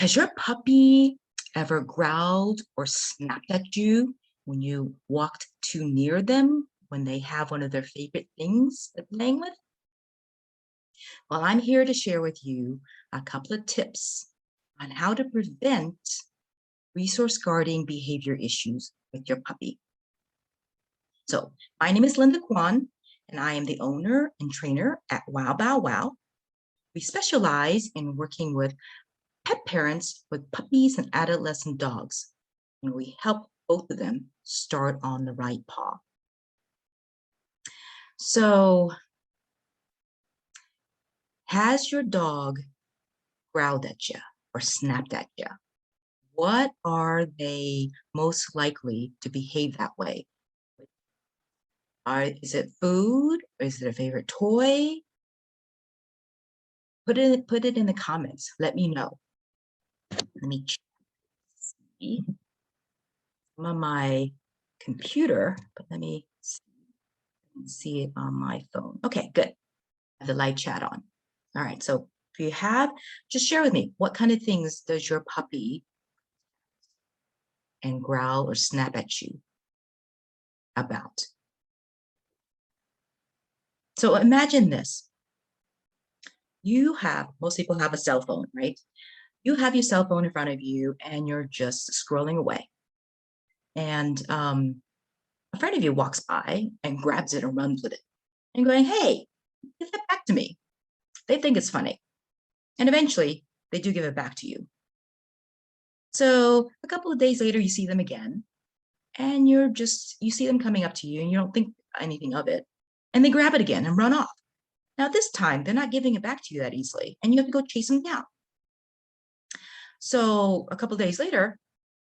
Has your puppy ever growled or snapped at you when you walked too near them when they have one of their favorite things they're playing with? Well, I'm here to share with you a couple of tips on how to prevent resource guarding behavior issues with your puppy. So, my name is Linda Kwan, and I am the owner and trainer at WowBowWow. We specialize in working with pet parents with puppies and adolescent dogs, and we help both of them start on the right paw. So, has your dog growled at you or snapped at you? What are they most likely to behave that way? Is it food? Or is it a favorite toy? Put it in the comments. Let me know. Let me see. I'm on my computer, but let me see it on my phone. Okay, good. I have the live chat on. All right, so if you have, just share with me, what kind of things does your puppy and growl or snap at you about? So imagine this. Most people have a cell phone, right? You have your cell phone in front of you and you're just scrolling away. And a friend of you walks by and grabs it and runs with it and going, hey, give it back to me. They think it's funny. And eventually they do give it back to you. So a couple of days later, you see them again and you see them coming up to you and you don't think anything of it. And they grab it again and run off. Now this time they're not giving it back to you that easily and you have to go chase them down. So a couple of days later,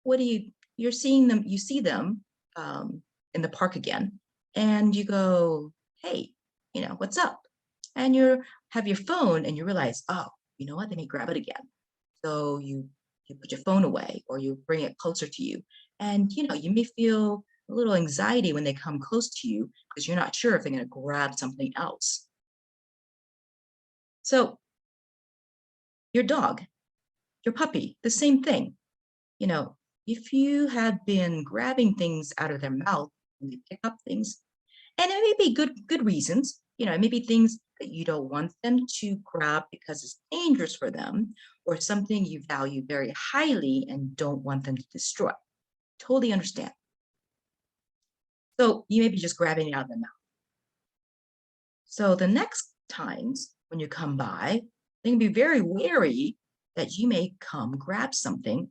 you see them in the park again and you go, hey, what's up? And you have your phone and you realize, oh, you know what, they may grab it again. So you put your phone away or you bring it closer to you. And you may feel a little anxiety when they come close to you because you're not sure if they're going to grab something else. So your dog, your puppy, the same thing. If you have been grabbing things out of their mouth and they pick up things, and it may be good reasons, it may be things that you don't want them to grab because it's dangerous for them or something you value very highly and don't want them to destroy. Totally understand. So you may be just grabbing it out of their mouth. So the next times when you come by, they can be very wary that you may come grab something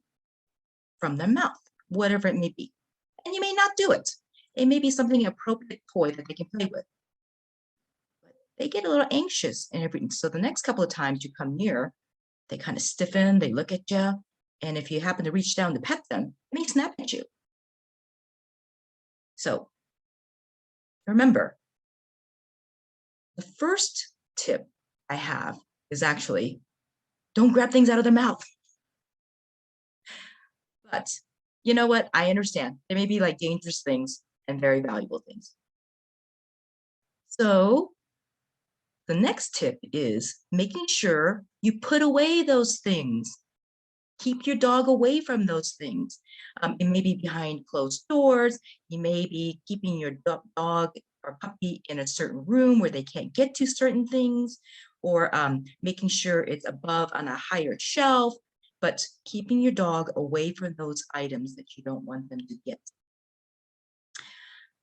from their mouth, whatever it may be. And you may not do it. It may be something appropriate toy that they can play with. But they get a little anxious and everything. So the next couple of times you come near, they kind of stiffen, they look at you. And if you happen to reach down to pet them, they may snap at you. So remember, the first tip I have is actually don't grab things out of their mouth. But you know what? I understand. There may be like dangerous things and very valuable things. So the next tip is making sure you put away those things. Keep your dog away from those things. It may be behind closed doors. You may be keeping your dog or puppy in a certain room where they can't get to certain things, or making sure it's above on a higher shelf, but keeping your dog away from those items that you don't want them to get.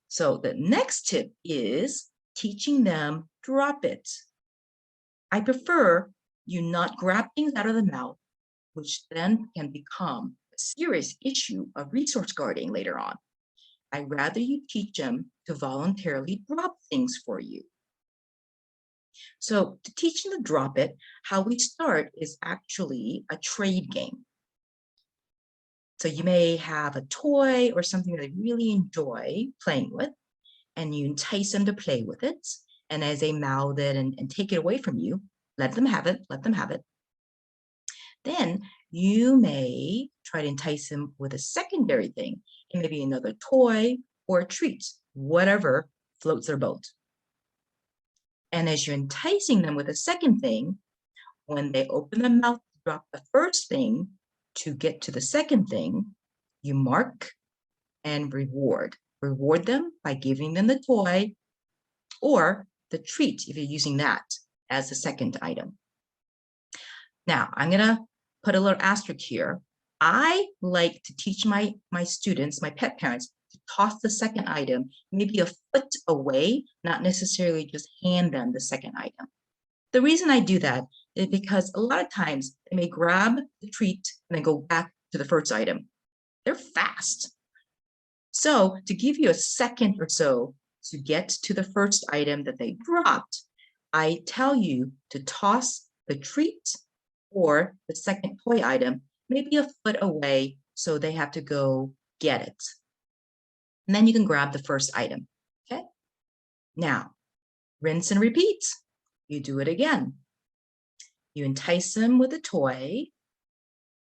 So the next tip is teaching them drop it. I prefer you not grab things out of the mouth, which then can become a serious issue of resource guarding later on. I'd rather you teach them to voluntarily drop things for you. So to teach them to drop it, how we start is actually a trade game. So you may have a toy or something that they really enjoy playing with, and you entice them to play with it. And as they mouth it and take it away from you, let them have it, let them have it. Then you may try to entice them with a secondary thing. It may be another toy or a treat, whatever floats their boat. And as you're enticing them with a second thing, when they open their mouth to drop the first thing, to get to the second thing, you mark and reward. Reward them by giving them the toy or the treat if you're using that as the second item. Now, I'm going to put a little asterisk here. I like to teach my students, my pet parents, to toss the second item maybe a foot away, not necessarily just hand them the second item. The reason I do that is because a lot of times they may grab the treat and then go back to the first item. They're fast. So to give you a second or so to get to the first item that they dropped, I tell you to toss the treat or the second toy item maybe a foot away so they have to go get it. And then you can grab the first item, okay? Now, rinse and repeat. You do it again. You entice them with a toy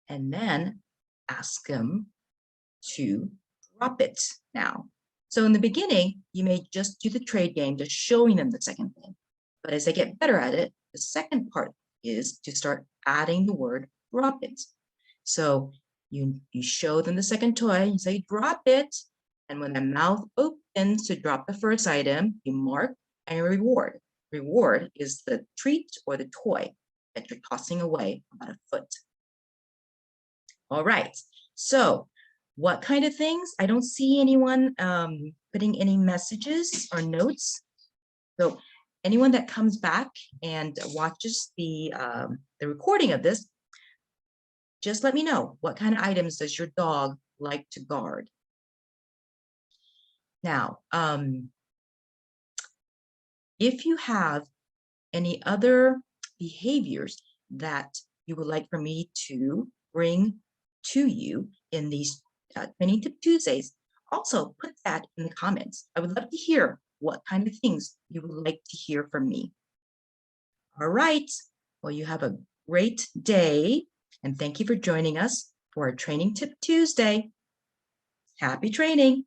and then ask them to drop it now. So in the beginning, you may just do the trade game, just showing them the second thing. But as they get better at it, the second part is to start adding the word drop it. So you show them the second toy, you say drop it, and when the mouth opens to drop the first item, you mark and reward. Reward is the treat or the toy that you're tossing away about a foot. All right, so what kind of things? I don't see anyone putting any messages or notes. So anyone that comes back and watches the recording of this, just let me know, what kind of items does your dog like to guard? Now, if you have any other behaviors that you would like for me to bring to you in these Training Tip Tuesdays, also put that in the comments. I would love to hear what kind of things you would like to hear from me. All right, well, you have a great day, and thank you for joining us for our Training Tip Tuesday. Happy training.